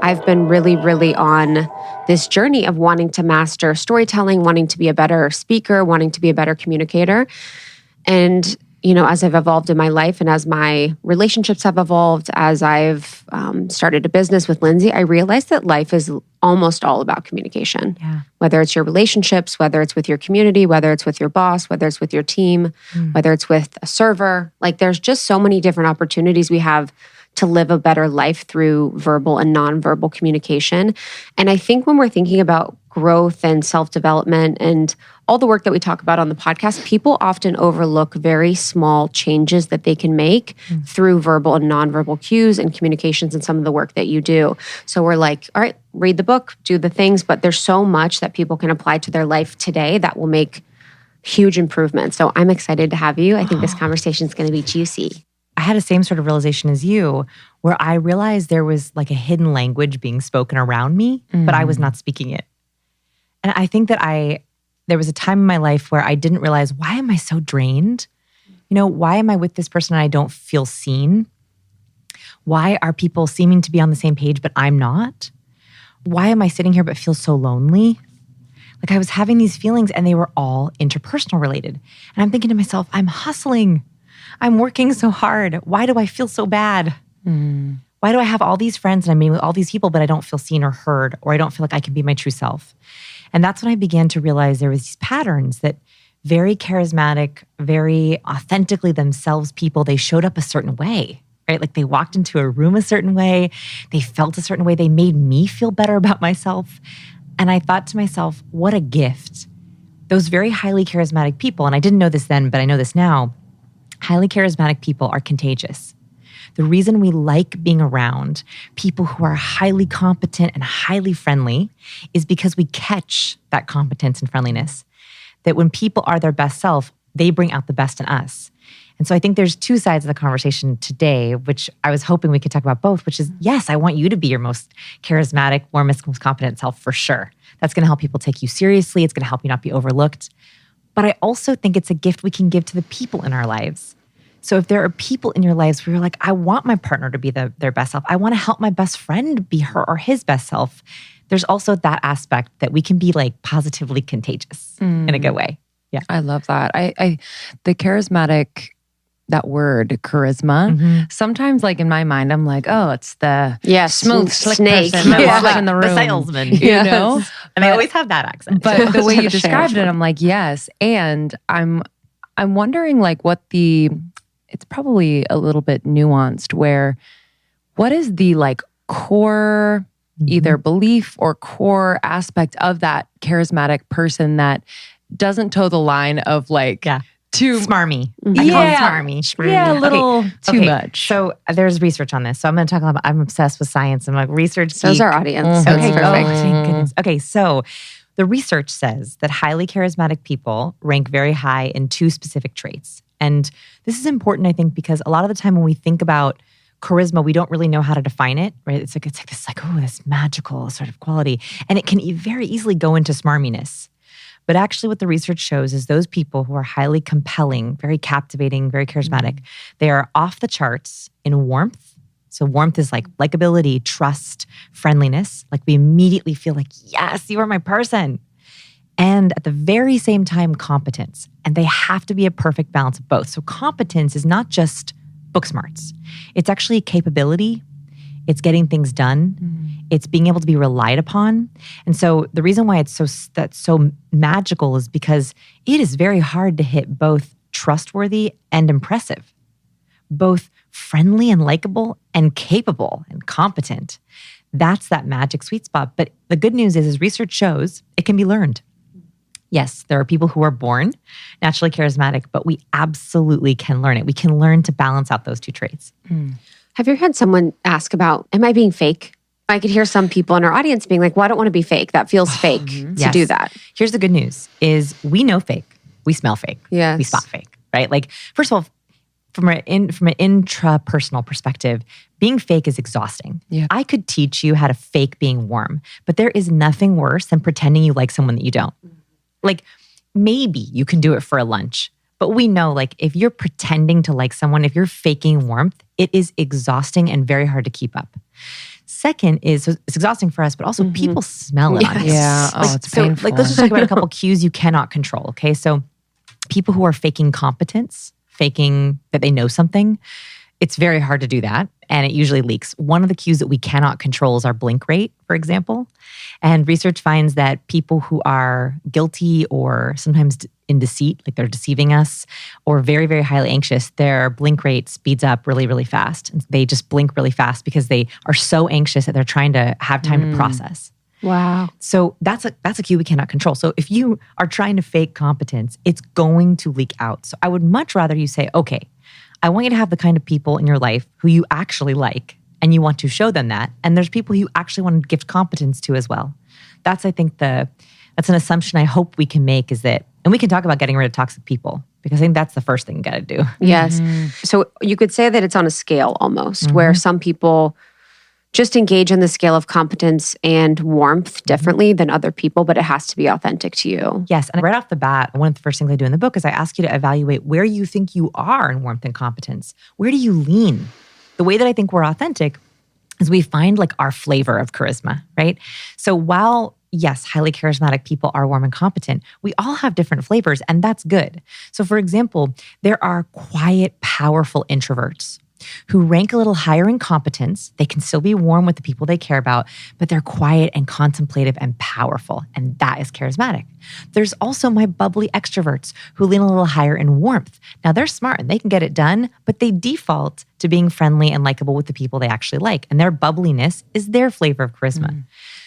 I've been really, really on this journey of wanting to master storytelling, wanting to be a better speaker, wanting to be a better communicator. And, as I've evolved in my life and as my relationships have evolved, as I've started a business with Lindsey, I realized that life is almost all about communication. Yeah. Whether it's your relationships, whether it's with your community, whether it's with your boss, whether it's with your team, whether it's with a server. Like there's just so many different opportunities we have to live a better life through verbal and nonverbal communication. And I think when we're thinking about growth and self-development and all the work that we talk about on the podcast, people often overlook very small changes that they can make through verbal and nonverbal cues and communications and some of the work that you do. So we're like, all right, read the book, do the things, but there's so much that people can apply to their life today that will make huge improvements. So I'm excited to have you. I think this conversation is going to be juicy. I had the same sort of realization as you, where I realized there was like a hidden language being spoken around me, but I was not speaking it. And I think that there was a time in my life where I didn't realize, why am I so drained? Why am I with this person and I don't feel seen? Why are people seeming to be on the same page, but I'm not? Why am I sitting here but feel so lonely? Like I was having these feelings and they were all interpersonal related. And I'm thinking to myself, I'm hustling. I'm working so hard. Why do I feel so bad? Why do I have all these friends and I'm meeting with all these people, but I don't feel seen or heard, or I don't feel like I can be my true self? And that's when I began to realize there was these patterns that very charismatic, very authentically themselves people, they showed up a certain way, right? Like they walked into a room a certain way, they felt a certain way, they made me feel better about myself. And I thought to myself, what a gift. Those very highly charismatic people, and I didn't know this then, but I know this now, highly charismatic people are contagious. The reason we like being around people who are highly competent and highly friendly is because we catch that competence and friendliness. That when people are their best self, they bring out the best in us. And so I think there's two sides of the conversation today, which I was hoping we could talk about both, which is, yes, I want you to be your most charismatic, warmest, most competent self for sure. That's going to help people take you seriously. It's going to help you not be overlooked. But I also think it's a gift we can give to the people in our lives. So if there are people in your lives where you're like, I want my partner to be their best self. I want to help my best friend be her or his best self. There's also that aspect that we can be like positively contagious in a good way. Yeah. I love that. The charismatic, that word, charisma, sometimes like in my mind, I'm like, oh, it's the smooth, slick snake person that walks in the room. The salesman. You know? And they always have that accent. But the way you described it, I'm like, yes. And I'm wondering like it's probably a little bit nuanced where what is the like core either belief or core aspect of that charismatic person that doesn't toe the line of like too smarmy. I call it smarmy. Yeah, a little too much. So there's research on this. So I'm going to talk about, I'm obsessed with science. I'm like research geek. So's our audience. So it's perfect. Thank goodness. Okay, so the research says that highly charismatic people rank very high in two specific traits. And this is important, I think, because a lot of the time when we think about charisma, we don't really know how to define it, right? It's like this magical sort of quality. And it can very easily go into smarminess. But actually what the research shows is those people who are highly compelling, very captivating, very charismatic, they are off the charts in warmth. So warmth is like likability, trust, friendliness. Like we immediately feel like, yes, you are my person. And at the very same time, competence. And they have to be a perfect balance of both. So competence is not just book smarts. It's actually capability. It's getting things done. It's being able to be relied upon. And so the reason why it's so magical is because it is very hard to hit both trustworthy and impressive, both friendly and likable and capable and competent. That's that magic sweet spot. But the good news is research shows it can be learned. Yes, there are people who are born naturally charismatic, but we absolutely can learn it. We can learn to balance out those two traits. Have you had someone ask about, am I being fake? I could hear some people in our audience being like, well, I don't want to be fake. That feels fake to do that. Here's the good news is we know fake. We smell fake. Yes. We spot fake, right? Like, first of all, from an intrapersonal perspective, being fake is exhausting. Yeah. I could teach you how to fake being warm, but there is nothing worse than pretending you like someone that you don't. Like, maybe you can do it for a lunch, but we know, like, if you're pretending to like someone, if you're faking warmth, it is exhausting and very hard to keep up. Second is, so it's exhausting for us, but also people smell it on us. Yeah. Oh, it's painful. Let's just talk about a couple cues you cannot control. Okay. So people who are faking competence, faking that they know something, it's very hard to do that. And it usually leaks. One of the cues that we cannot control is our blink rate, for example. And research finds that people who are guilty or sometimes in deceit, like they're deceiving us, or very, very highly anxious, their blink rate speeds up really, really fast. And they just blink really fast because they are so anxious that they're trying to have time to process. Wow. So that's a cue we cannot control. So if you are trying to fake competence, it's going to leak out. So I would much rather you say, okay, I want you to have the kind of people in your life who you actually like and you want to show them that. And there's people you actually want to gift competence to as well. That's, I think, that's an assumption I hope we can make is that, and we can talk about getting rid of toxic people because I think that's the first thing you got to do. Yes. So you could say that it's on a scale almost where some people just engage in the scale of competence and warmth differently than other people, but it has to be authentic to you. Yes. And right off the bat, one of the first things I do in the book is I ask you to evaluate where you think you are in warmth and competence. Where do you lean? The way that I think we're authentic is we find like our flavor of charisma, right? So while, yes, highly charismatic people are warm and competent, we all have different flavors, and that's good. So for example, there are quiet, powerful introverts who rank a little higher in competence. They can still be warm with the people they care about, but they're quiet and contemplative and powerful, and that is charismatic. There's also my bubbly extroverts who lean a little higher in warmth. Now they're smart and they can get it done, but they default to being friendly and likable with the people they actually like, and their bubbliness is their flavor of charisma.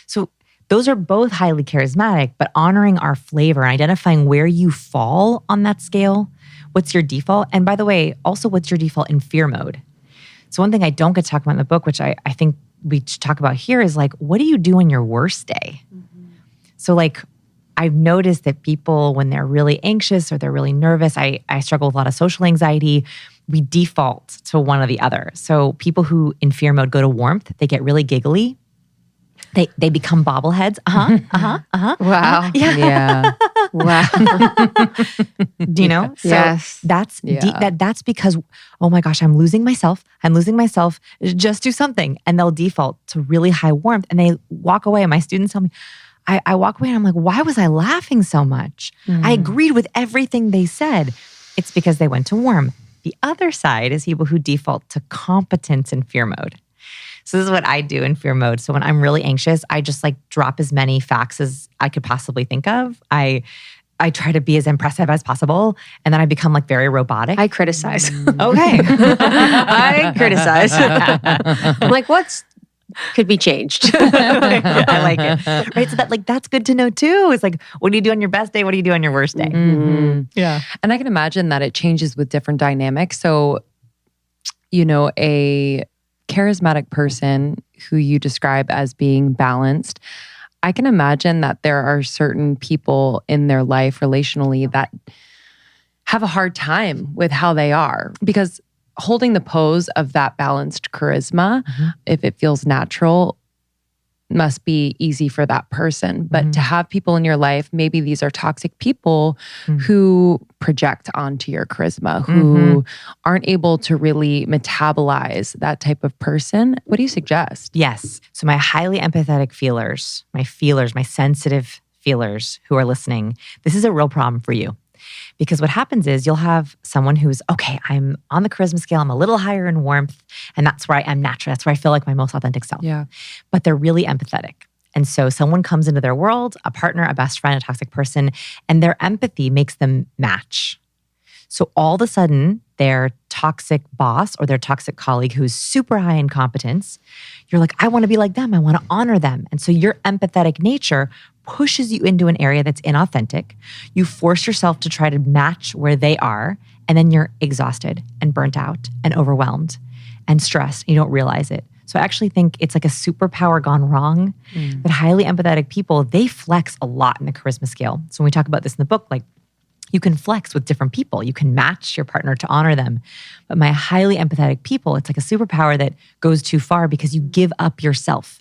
So those are both highly charismatic, but honoring our flavor and identifying where you fall on that scale. What's your default? And by the way, also what's your default in fear mode? So one thing I don't get to talk about in the book, which I think we should talk about here is like, what do you do on your worst day? So like, I've noticed that people, when they're really anxious or they're really nervous, I struggle with a lot of social anxiety, we default to one or the other. So people who in fear mode go to warmth, they get really giggly. They become bobbleheads. Wow. Yeah. Wow. Do you know? So yes. That's that's because, oh my gosh, I'm losing myself. Just do something. And they'll default to really high warmth and they walk away. And my students tell me, I walk away and I'm like, why was I laughing so much? I agreed with everything they said. It's because they went to warm. The other side is people who default to competence in fear mode. So this is what I do in fear mode. So when I'm really anxious, I just like drop as many facts as I could possibly think of. I try to be as impressive as possible. And then I become like very robotic. I criticize. Okay. I criticize. I'm like, could be changed. I like it. Right. So that's good to know too. It's like, what do you do on your best day? What do you do on your worst day? Yeah. And I can imagine that it changes with different dynamics. So, a charismatic person who you describe as being balanced, I can imagine that there are certain people in their life relationally that have a hard time with how they are because holding the pose of that balanced charisma, if it feels natural, must be easy for that person. But to have people in your life, maybe these are toxic people who project onto your charisma, who aren't able to really metabolize that type of person. What do you suggest? Yes. So my highly empathetic feelers, my sensitive feelers who are listening, this is a real problem for you. Because what happens is you'll have someone who's, okay, I'm on the charisma scale, I'm a little higher in warmth, and that's where I am natural. That's where I feel like my most authentic self. Yeah. But they're really empathetic. And so someone comes into their world, a partner, a best friend, a toxic person, and their empathy makes them match. So all of a sudden, their toxic boss or their toxic colleague who's super high in competence, you're like, I want to be like them. I want to honor them. And so your empathetic nature pushes you into an area that's inauthentic. You force yourself to try to match where they are, and then you're exhausted and burnt out and overwhelmed and stressed. You don't realize it. So I actually think it's like a superpower gone wrong. But highly empathetic people, they flex a lot in the charisma scale. So when we talk about this in the book, like you can flex with different people. You can match your partner to honor them. But my highly empathetic people, it's like a superpower that goes too far because you give up yourself.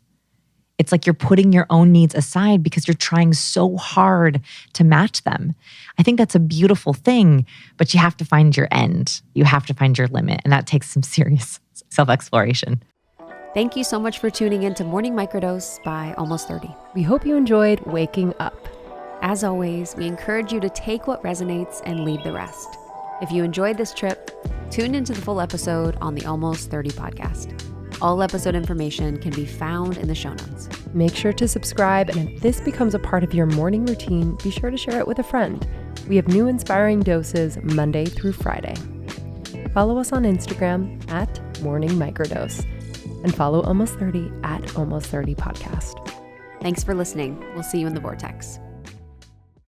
It's like you're putting your own needs aside because you're trying so hard to match them. I think that's a beautiful thing, but you have to find your end. You have to find your limit, and that takes some serious self-exploration. Thank you so much for tuning in to Morning Microdose by Almost 30. We hope you enjoyed waking up. As always, we encourage you to take what resonates and leave the rest. If you enjoyed this trip, tune into the full episode on the Almost 30 podcast. All episode information can be found in the show notes. Make sure to subscribe, and if this becomes a part of your morning routine, be sure to share it with a friend. We have new inspiring doses Monday through Friday. Follow us on Instagram at Morning Microdose, and follow Almost 30 at Almost 30 Podcast. Thanks for listening. We'll see you in the vortex.